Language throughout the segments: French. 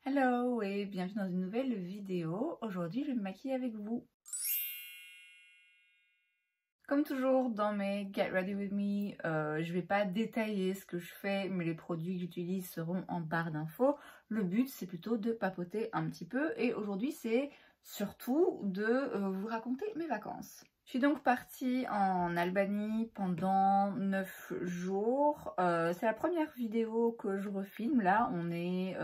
Hello et bienvenue dans une nouvelle vidéo. Aujourd'hui, je vais me maquiller avec vous. Comme toujours dans mes Get Ready With Me, je vais pas détailler ce que je fais, mais les produits que j'utilise seront en barre d'infos. Le but, c'est plutôt de papoter un petit peu et aujourd'hui, c'est surtout de vous raconter mes vacances. Je suis donc partie en Albanie pendant 9 jours. C'est la première vidéo que je refilme. Là, on est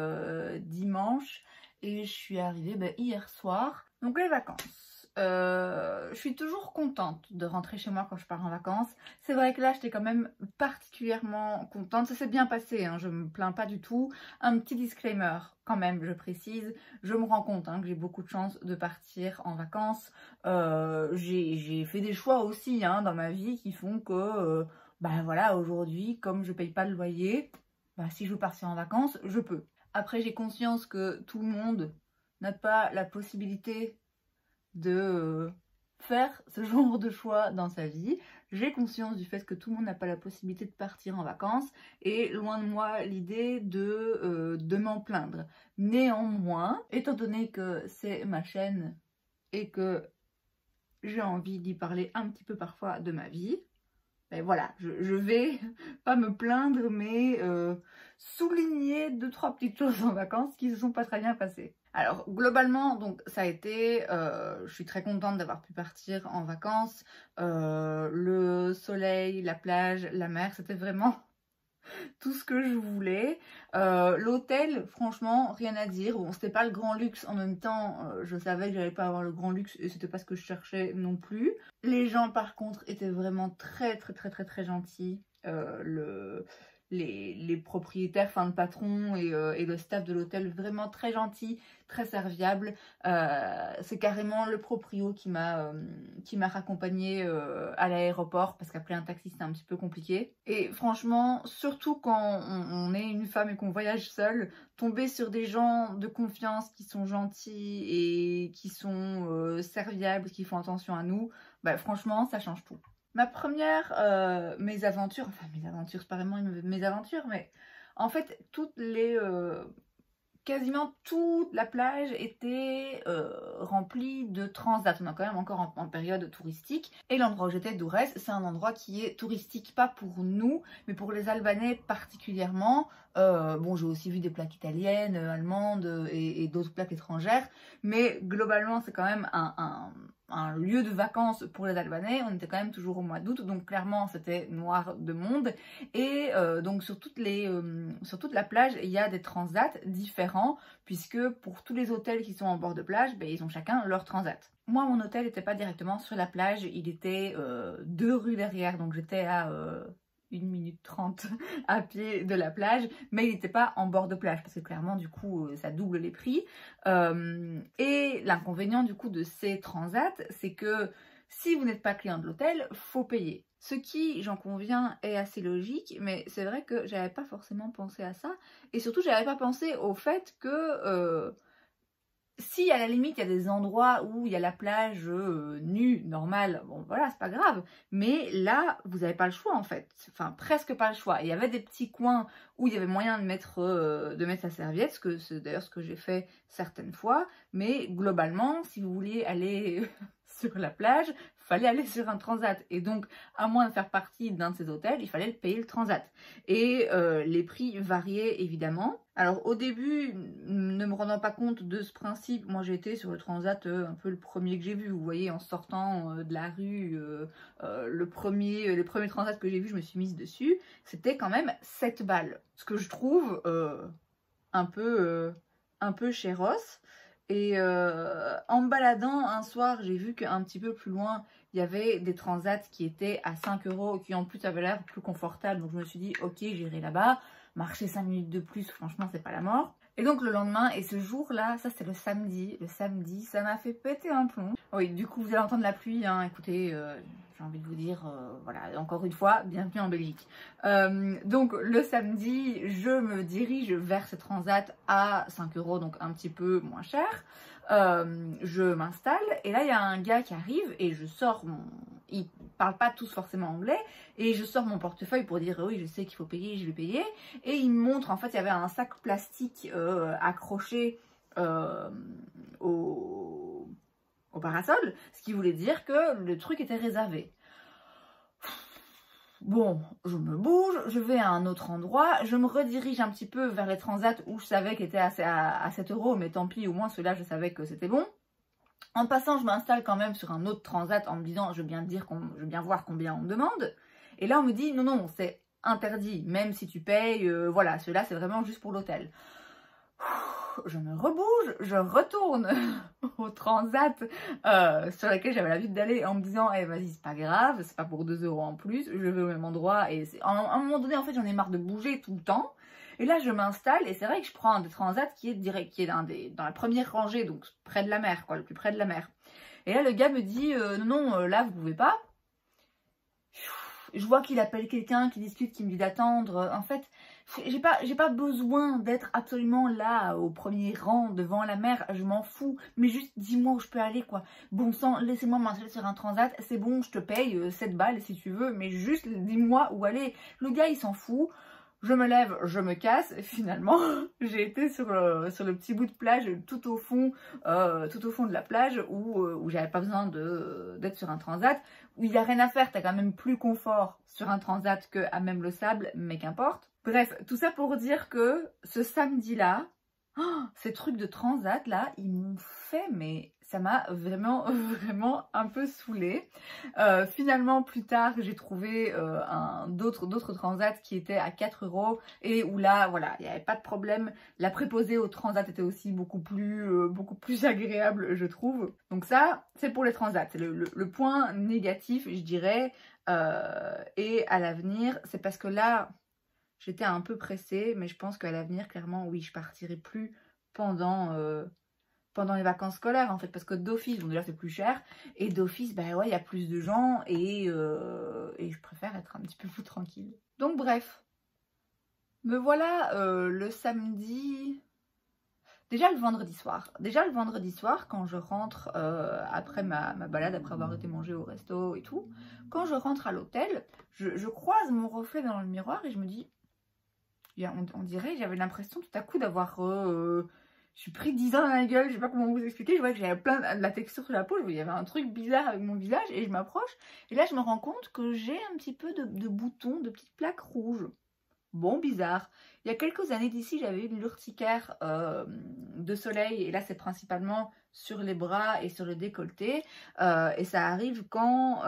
dimanche et je suis arrivée hier soir. Donc les vacances. Je suis toujours contente de rentrer chez moi quand je pars en vacances. C'est vrai que là, j'étais quand même particulièrement contente. Ça s'est bien passé, hein, je me plains pas du tout. Un petit disclaimer, quand même, je précise. Je me rends compte que j'ai beaucoup de chance de partir en vacances. J'ai fait des choix aussi dans ma vie qui font que, voilà, aujourd'hui, comme je paye pas le loyer, si je veux partir en vacances, je peux. Après, j'ai conscience que tout le monde n'a pas la possibilité de faire ce genre de choix dans sa vie. J'ai conscience du fait que tout le monde n'a pas la possibilité de partir en vacances et loin de moi l'idée de m'en plaindre. Néanmoins, étant donné que c'est ma chaîne et que j'ai envie d'y parler un petit peu parfois de ma vie, ben voilà, je vais pas me plaindre mais souligner 2-3 petites choses en vacances qui se sont pas très bien passées. Alors globalement, donc ça a été, je suis très contente d'avoir pu partir en vacances. Le soleil, la plage, la mer, c'était vraiment tout ce que je voulais. L'hôtel, franchement, rien à dire. Bon, c'était pas le grand luxe en même temps. Je savais que j'allais pas avoir le grand luxe et c'était pas ce que je cherchais non plus. Les gens, par contre, étaient vraiment très gentils. Les propriétaires, enfin le patron et le staff de l'hôtel, vraiment très gentils, très serviables. C'est carrément le proprio qui m'a raccompagnée à l'aéroport parce qu'appeler un taxi c'était un petit peu compliqué. Et franchement, surtout quand on est une femme et qu'on voyage seule, tomber sur des gens de confiance qui sont gentils et qui sont serviables, qui font attention à nous, franchement ça change tout. Ma première mésaventure, enfin mésaventure, c'est pas vraiment une mésaventure, mais en fait quasiment toute la plage était remplie de transats. On est quand même encore en période touristique. Et l'endroit où j'étais, Durrës, c'est un endroit qui est touristique, pas pour nous, mais pour les Albanais particulièrement. Bon, j'ai aussi vu des plaques italiennes, allemandes et d'autres plaques étrangères. Mais globalement, c'est quand même un lieu de vacances pour les Albanais. On était quand même toujours au mois d'août, donc clairement, c'était noir de monde. Et donc sur toute la plage, il y a des transats différents, puisque pour tous les hôtels qui sont en bord de plage, ils ont chacun leur transat. Moi, mon hôtel n'était pas directement sur la plage, il était 2 rues derrière, donc j'étais à 1 minute 30 à pied de la plage, mais il n'était pas en bord de plage, parce que clairement, du coup, ça double les prix. Et l'inconvénient, du coup, de ces transats, c'est que si vous n'êtes pas client de l'hôtel, faut payer. Ce qui, j'en conviens, est assez logique, mais c'est vrai que j'avais pas forcément pensé à ça. Et surtout, j'avais pas pensé au fait que si à la limite il y a des endroits où il y a la plage nue, normale, bon voilà, c'est pas grave. Mais là, vous n'avez pas le choix en fait. Enfin, presque pas le choix. Il y avait des petits coins où il y avait moyen de mettre sa serviette, c'est d'ailleurs ce que j'ai fait certaines fois. Mais globalement, si vous vouliez aller sur la plage, fallait aller sur un transat. Et donc, à moins de faire partie d'un de ces hôtels, il fallait payer le transat. Et les prix variaient évidemment. Alors au début, ne me rendant pas compte de ce principe, moi j'ai été sur le transat un peu le premier que j'ai vu. Vous voyez, en sortant de la rue, le premier transat que j'ai vu, je me suis mise dessus. C'était quand même 7 balles. Ce que je trouve un peu chéros. Et en me baladant un soir, j'ai vu qu'un petit peu plus loin, il y avait des transats qui étaient à 5 € et qui en plus avaient l'air plus confortables. Donc je me suis dit, ok, j'irai là-bas. Marcher 5 minutes de plus, franchement, c'est pas la mort. Et donc le lendemain, et ce jour-là, ça c'était le samedi, ça m'a fait péter un plomb. Oui, du coup, vous allez entendre la pluie, écoutez, j'ai envie de vous dire, voilà, encore une fois, bienvenue en Belgique. Donc le samedi, je me dirige vers ce transat à 5 €, donc un petit peu moins cher. Je m'installe et là il y a un gars qui arrive et je sors parlent pas tous forcément anglais, et je sors mon portefeuille pour dire oui, je sais qu'il faut payer, je vais payer, et ils me montrent, en fait, il y avait un sac plastique accroché au parasol, ce qui voulait dire que le truc était réservé. Bon, je me bouge, je vais à un autre endroit, je me redirige un petit peu vers les transats où je savais qu'il était à 7 €, mais tant pis, au moins ceux-là, je savais que c'était bon. En passant, je m'installe quand même sur un autre transat en me disant, je veux bien voir combien on me demande. Et là, on me dit, non, non, c'est interdit, même si tu payes, voilà, ceux-là, c'est vraiment juste pour l'hôtel. Je me rebouge, je retourne au transat sur lequel j'avais l'habitude d'aller en me disant eh, vas-y, c'est pas grave, c'est pas pour 2 € en plus, je vais au même endroit. Et à un moment donné, en fait, j'en ai marre de bouger tout le temps. Et là, je m'installe et c'est vrai que je prends un des transats qui est direct, qui est dans la première rangée, donc près de la mer, quoi, le plus près de la mer. Et là, le gars me dit non, là, vous pouvez pas. Je vois qu'il appelle quelqu'un, qui discute, qui me dit d'attendre. En fait, j'ai pas besoin d'être absolument là, au premier rang, devant la mer. Je m'en fous. Mais juste, dis-moi où je peux aller, quoi. Bon sang, laissez-moi m'installer sur un transat. C'est bon, je te paye 7 balles si tu veux. Mais juste, dis-moi où aller. Le gars, il s'en fout. Je me lève, je me casse. Et finalement, j'ai été sur le petit bout de plage, tout au fond de la plage, où j'avais pas besoin d'être sur un transat, où il n'y a rien à faire. T'as quand même plus confort sur un transat qu'à même le sable, mais qu'importe. Bref, tout ça pour dire que ce samedi-là, ces trucs de transat là, ils m'ont fait, mais ça m'a vraiment, vraiment un peu saoulée. Finalement, plus tard, j'ai trouvé d'autres transats qui étaient à 4 € et où là, voilà, il n'y avait pas de problème. La préposée au transat était aussi beaucoup plus agréable, je trouve. Donc ça, c'est pour les transats. C'est le point négatif, je dirais. Et à l'avenir, c'est parce que là, j'étais un peu pressée, mais je pense qu'à l'avenir, clairement, oui, je partirai plus pendant les vacances scolaires, en fait, parce que d'office, bon, déjà, c'est plus cher, et d'office, bah ouais, il y a plus de gens, et je préfère être un petit peu plus tranquille. Donc, bref, me voilà le samedi... Déjà le vendredi soir, quand je rentre après ma balade, après avoir été manger au resto et tout, quand je rentre à l'hôtel, je croise mon reflet dans le miroir et je me dis... On dirait, j'avais l'impression tout à coup d'avoir... je suis pris 10 ans dans la gueule, je sais pas comment vous expliquer, je vois que j'avais plein de la texture sur la peau, il y avait un truc bizarre avec mon visage et je m'approche. Et là, je me rends compte que j'ai un petit peu de boutons, de petites plaques rouges. Bon, bizarre. Il y a quelques années d'ici, j'avais eu une urticaire de soleil, et là c'est principalement sur les bras et sur le décolleté, et ça arrive quand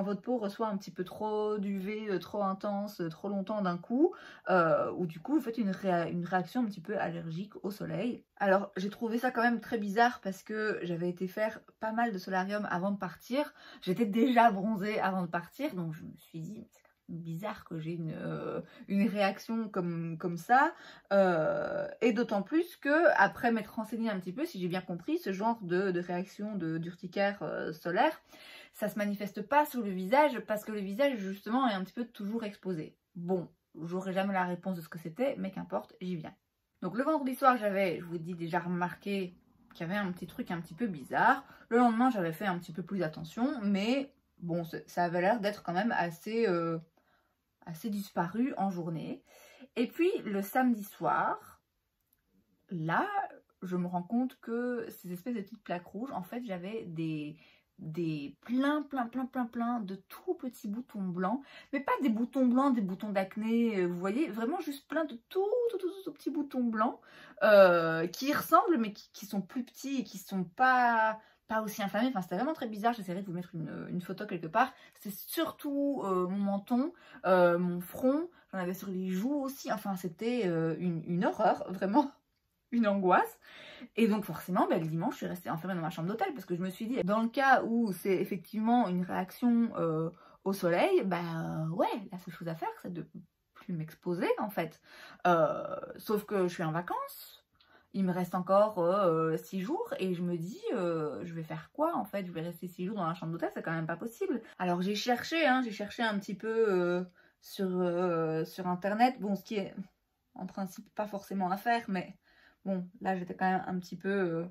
votre peau reçoit un petit peu trop d'UV, trop intense, trop longtemps d'un coup, ou du coup vous faites une réaction un petit peu allergique au soleil. Alors j'ai trouvé ça quand même très bizarre parce que j'avais été faire pas mal de solarium avant de partir, j'étais déjà bronzée avant de partir, donc je me suis dit bizarre que j'ai une réaction comme ça, et d'autant plus que après m'être renseignée un petit peu, si j'ai bien compris, ce genre de réaction d'urticaire solaire, ça se manifeste pas sur le visage parce que le visage justement est un petit peu toujours exposé. Bon, j'aurai jamais la réponse de ce que c'était, mais qu'importe, j'y viens. Donc le vendredi soir, j'avais, je vous dis, déjà remarqué qu'il y avait un petit truc un petit peu bizarre. Le lendemain, j'avais fait un petit peu plus attention, mais bon, ça avait l'air d'être quand même assez disparu en journée. Et puis le samedi soir, là, je me rends compte que ces espèces de petites plaques rouges, en fait, j'avais plein de tout petits boutons blancs, mais pas des boutons blancs, des boutons d'acné, vous voyez, vraiment juste plein de tout petits boutons blancs qui ressemblent, mais qui sont plus petits et qui sont pas aussi inflammés. Enfin, c'était vraiment très bizarre. J'essaierai de vous mettre une photo quelque part. C'est surtout mon menton, mon front, j'en avais sur les joues aussi. Enfin, c'était une horreur, vraiment une angoisse. Et donc forcément, le dimanche, je suis restée enfermée dans ma chambre d'hôtel parce que je me suis dit, dans le cas où c'est effectivement une réaction au soleil, ouais, la seule chose à faire, c'est de plus m'exposer en fait. Sauf que je suis en vacances. Il me reste encore 6 jours et je me dis, je vais faire quoi en fait? Je vais rester 6 jours dans la chambre d'hôtel, c'est quand même pas possible. Alors j'ai cherché un petit peu sur internet, bon, ce qui est en principe pas forcément à faire, mais bon, là j'étais quand même un petit peu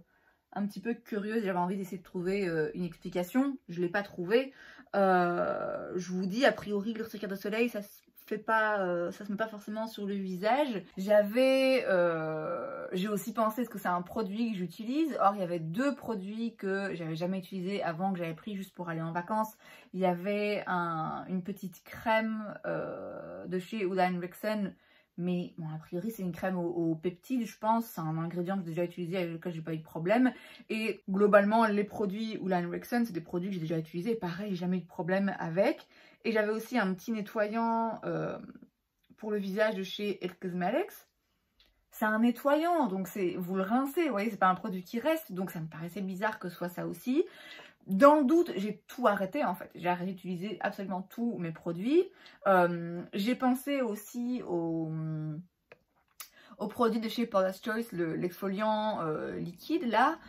un petit peu curieuse, j'avais envie d'essayer de trouver une explication, je ne l'ai pas trouvée. Je vous dis, a priori, l'urticaire de soleil, ça se met pas forcément sur le visage. J'ai aussi pensé, est-ce que c'est un produit que j'utilise? Or, il y avait 2 produits que j'avais jamais utilisés avant, que j'avais pris juste pour aller en vacances. Il y avait une petite crème de chez Ulla Henriksen, mais bon, a priori c'est une crème aux peptides, je pense. C'est un ingrédient que j'ai déjà utilisé, avec lequel j'ai pas eu de problème. Et globalement, les produits Ulla Henriksen, c'est des produits que j'ai déjà utilisés. Pareil, j'ai jamais eu de problème avec. Et j'avais aussi un petit nettoyant pour le visage de chez It Cosmetics. C'est un nettoyant, donc vous le rincez, vous voyez, c'est pas un produit qui reste. Donc ça me paraissait bizarre que ce soit ça aussi. Dans le doute, j'ai tout arrêté en fait. J'ai arrêté d'utiliser absolument tous mes produits. J'ai pensé aussi au produit de chez Paula's Choice, l'exfoliant liquide là.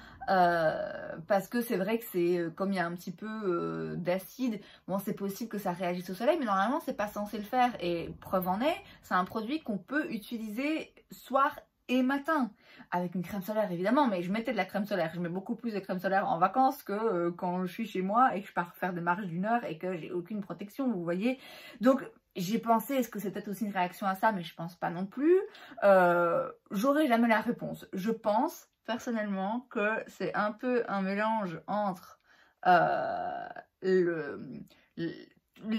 Parce que c'est vrai que c'est comme il y a un petit peu d'acide, bon c'est possible que ça réagisse au soleil, mais normalement c'est pas censé le faire. Et preuve en est, c'est un produit qu'on peut utiliser soir et matin, avec une crème solaire évidemment, mais je mettais de la crème solaire. Je mets beaucoup plus de crème solaire en vacances que quand je suis chez moi et que je pars faire des marches d'1 heure et que j'ai aucune protection, vous voyez. Donc j'ai pensé, est-ce que c'est peut-être aussi une réaction à ça, mais je pense pas non plus. J'aurai jamais la réponse. Je pense personnellement que c'est un peu un mélange entre les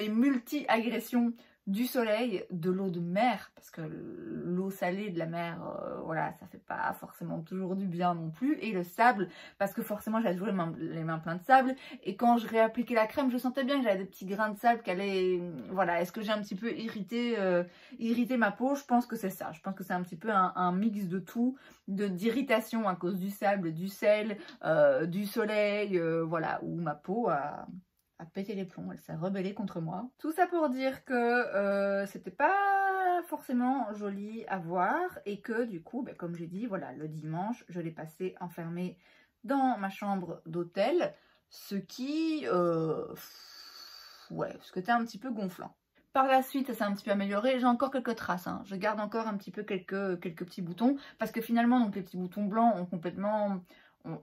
multi-agressions du soleil, de l'eau de mer, parce que l'eau salée de la mer, voilà, ça fait pas forcément toujours du bien non plus, et le sable, parce que forcément j'avais toujours les mains pleines de sable, et quand je réappliquais la crème, je sentais bien que j'avais des petits grains de sable qui allaient, voilà, est-ce que j'ai un petit peu irrité ma peau? Je pense que c'est ça, je pense que c'est un petit peu un mix de tout, d'irritation à cause du sable, du sel, du soleil, voilà, où ma peau a pété les plombs, elle s'est rebellée contre moi. Tout ça pour dire que c'était pas forcément joli à voir et que du coup, ben, comme j'ai dit, voilà, le dimanche, je l'ai passé enfermée dans ma chambre d'hôtel, ce qui, ouais, ce qui était un petit peu gonflant. Par la suite, ça s'est un petit peu amélioré. J'ai encore quelques traces, hein. Je garde encore un petit peu quelques petits boutons, parce que finalement, donc, les petits boutons blancs ont complètement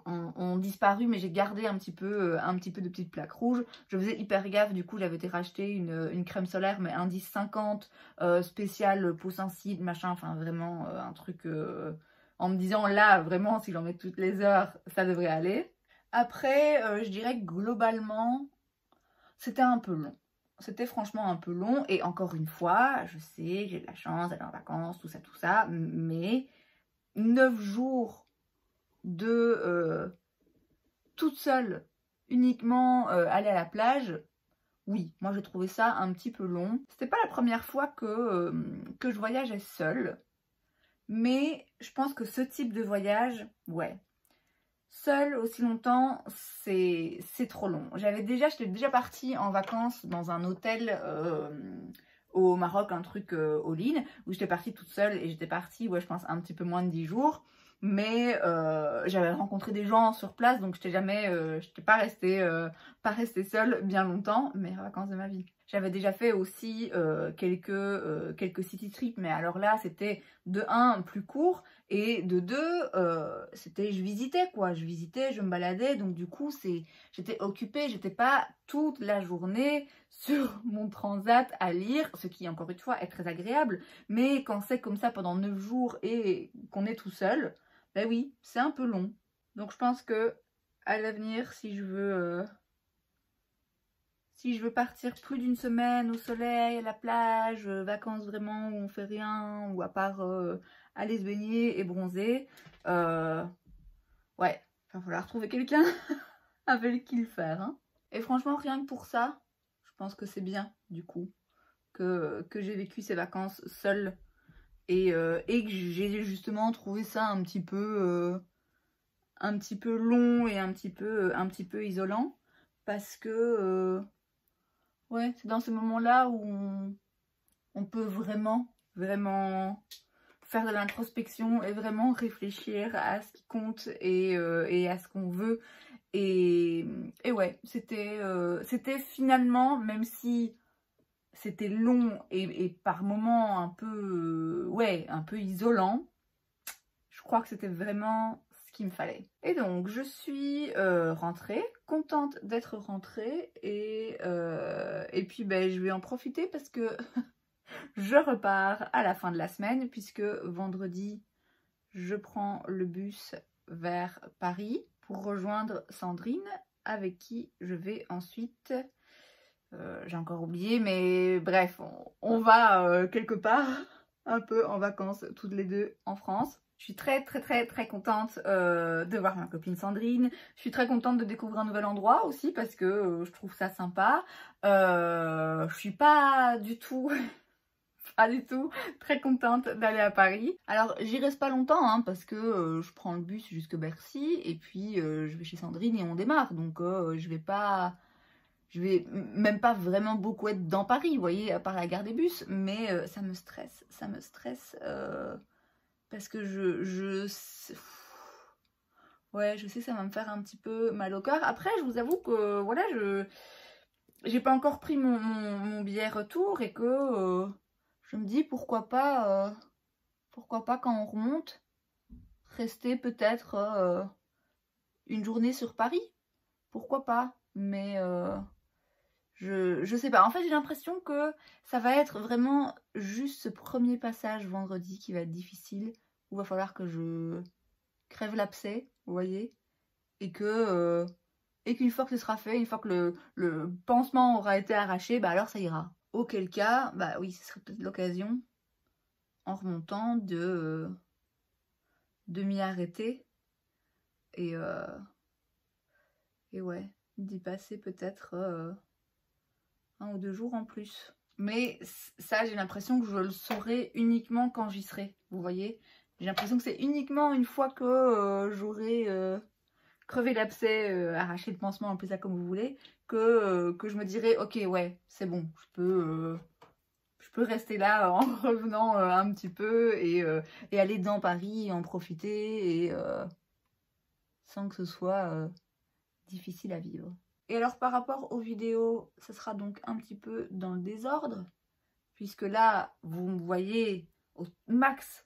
ont disparu, mais j'ai gardé un petit peu de petites plaques rouges. Je faisais hyper gaffe, du coup j'avais été racheter une crème solaire, mais indice 50, spéciale peau sensible, machin, enfin vraiment un truc en me disant là, vraiment, si j'en mets toutes les heures, ça devrait aller. Après, je dirais que globalement, c'était un peu long. C'était franchement un peu long, et encore une fois, je sais, j'ai de la chance d'aller en vacances, tout ça, mais 9 jours de toute seule, uniquement aller à la plage, oui, moi j'ai trouvé ça un petit peu long. C'était pas la première fois que je voyageais seule, mais je pense que ce type de voyage, ouais, seule aussi longtemps, c'est trop long. J'étais déjà partie en vacances dans un hôtel au Maroc, un truc all-in, où j'étais partie toute seule, et j'étais partie, ouais, je pense un petit peu moins de 10 jours. Mais j'avais rencontré des gens sur place, donc j'étais pas restée seule bien longtemps, meilleures vacances de ma vie. J'avais déjà fait aussi quelques city trips, mais alors là c'était de 1 plus court, et de 2 c'était je visitais quoi, je me baladais, donc du coup j'étais occupée, j'étais pas toute la journée sur mon transat à lire, ce qui encore une fois est très agréable, mais quand c'est comme ça pendant 9 jours et qu'on est tout seul, ben oui, c'est un peu long. Donc je pense que à l'avenir, si je veux partir plus d'1 semaine au soleil, à la plage, vacances vraiment où on fait rien, ou à part aller se baigner et bronzer, ouais, il va falloir trouver quelqu'un avec qui le faire. Hein. Et franchement, rien que pour ça, je pense que c'est bien du coup que j'ai vécu ces vacances seule. Et que j'ai justement trouvé ça un petit peu long et un petit peu isolant, parce que ouais, c'est dans ces moments-là où on peut vraiment faire de l'introspection et vraiment réfléchir à ce qui compte et à ce qu'on veut. Et ouais, c'était finalement, même si c'était long et par moments un peu, ouais, un peu isolant, je crois que c'était vraiment ce qu'il me fallait. Et donc je suis rentrée, contente d'être rentrée et puis ben, je vais en profiter parce que je repars à la fin de la semaine puisque vendredi je prends le bus vers Paris pour rejoindre Sandrine avec qui je vais ensuite, j'ai encore oublié, mais bref, on va quelque part un peu en vacances toutes les deux en France. Je suis très contente de voir ma copine Sandrine. Je suis très contente de découvrir un nouvel endroit aussi parce que je trouve ça sympa. Je suis pas du tout très contente d'aller à Paris. Alors j'y reste pas longtemps hein, parce que je prends le bus jusque Bercy et puis je vais chez Sandrine et on démarre. Donc je vais même pas vraiment beaucoup être dans Paris, vous voyez, à part la gare des bus. Mais ça me stresse parce que ouais, je sais, ça va me faire un petit peu mal au cœur. Après, je vous avoue que voilà, j'ai pas encore pris mon billet retour et que je me dis pourquoi pas quand on remonte, rester peut-être une journée sur Paris. Pourquoi pas? Mais je sais pas. En fait, j'ai l'impression que ça va être vraiment juste ce premier passage vendredi qui va être difficile, où il va falloir que je crève l'abcès, vous voyez, et qu'une fois que ce sera fait, une fois que le pansement aura été arraché, bah alors ça ira. Auquel cas, bah oui, ce serait peut-être l'occasion, en remontant, de m'y arrêter et ouais, d'y passer peut-être 1 ou 2 jours en plus. Mais ça, j'ai l'impression que je le saurai uniquement quand j'y serai, vous voyez. J'ai l'impression que c'est uniquement une fois que j'aurai crevé l'abcès, arraché le pansement, appelez ça comme vous voulez, que je me dirai, ok, ouais, c'est bon, je peux rester là en revenant un petit peu et aller dans Paris et en profiter et sans que ce soit difficile à vivre. Et alors par rapport aux vidéos, ça sera donc un petit peu dans le désordre, puisque là, vous me voyez au max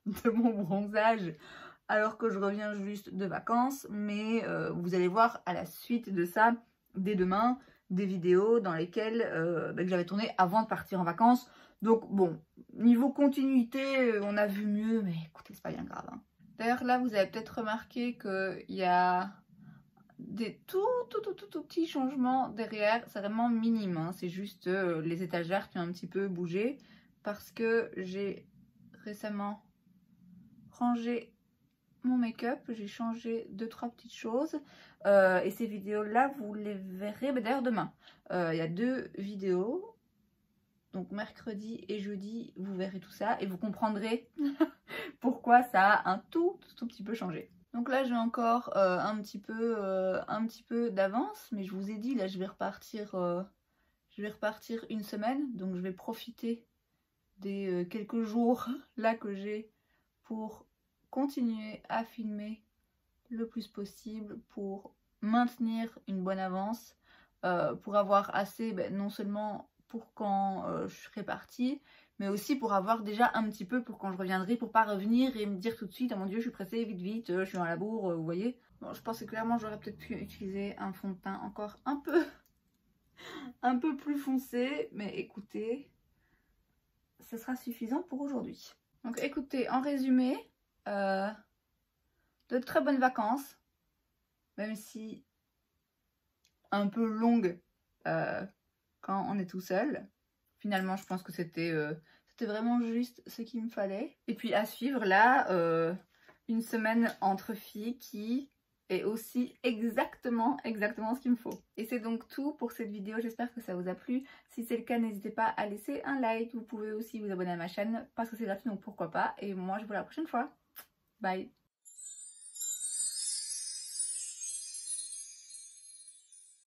de mon bronzage, alors que je reviens juste de vacances, mais vous allez voir à la suite de ça, dès demain, des vidéos dans lesquelles que j'avais tourné avant de partir en vacances. Donc bon, niveau continuité, on a vu mieux, mais écoutez, c'est pas bien grave. Hein. D'ailleurs là, vous avez peut-être remarqué qu'il y a des tout petits changements derrière, c'est vraiment minime, hein. C'est juste les étagères qui ont un petit peu bougé parce que j'ai récemment rangé mon make-up, j'ai changé 2-3 petites choses et ces vidéos là vous les verrez d'ailleurs demain. Il y a 2 vidéos, donc mercredi et jeudi vous verrez tout ça et vous comprendrez pourquoi ça a un tout petit peu changé. Donc là j'ai encore un petit peu d'avance, mais je vous ai dit là je vais repartir une semaine, donc je vais profiter des quelques jours là que j'ai pour continuer à filmer le plus possible, pour maintenir une bonne avance, pour avoir assez non seulement pour quand je serai partie, mais aussi pour avoir déjà un petit peu pour quand je reviendrai, pour pas revenir et me dire tout de suite, oh mon dieu, je suis pressée, vite, je suis dans la bourre, vous voyez. Bon, je pense que clairement, j'aurais peut-être pu utiliser un fond de teint encore un peu plus foncé, mais écoutez, ce sera suffisant pour aujourd'hui. Donc écoutez, en résumé, de très bonnes vacances, même si un peu longues quand on est tout seul. Finalement, je pense que c'était vraiment juste ce qu'il me fallait. Et puis à suivre là, une semaine entre filles qui est aussi exactement ce qu'il me faut. Et c'est donc tout pour cette vidéo, j'espère que ça vous a plu. Si c'est le cas, n'hésitez pas à laisser un like. Vous pouvez aussi vous abonner à ma chaîne parce que c'est gratuit, donc pourquoi pas. Et moi, je vous vois la prochaine fois. Bye!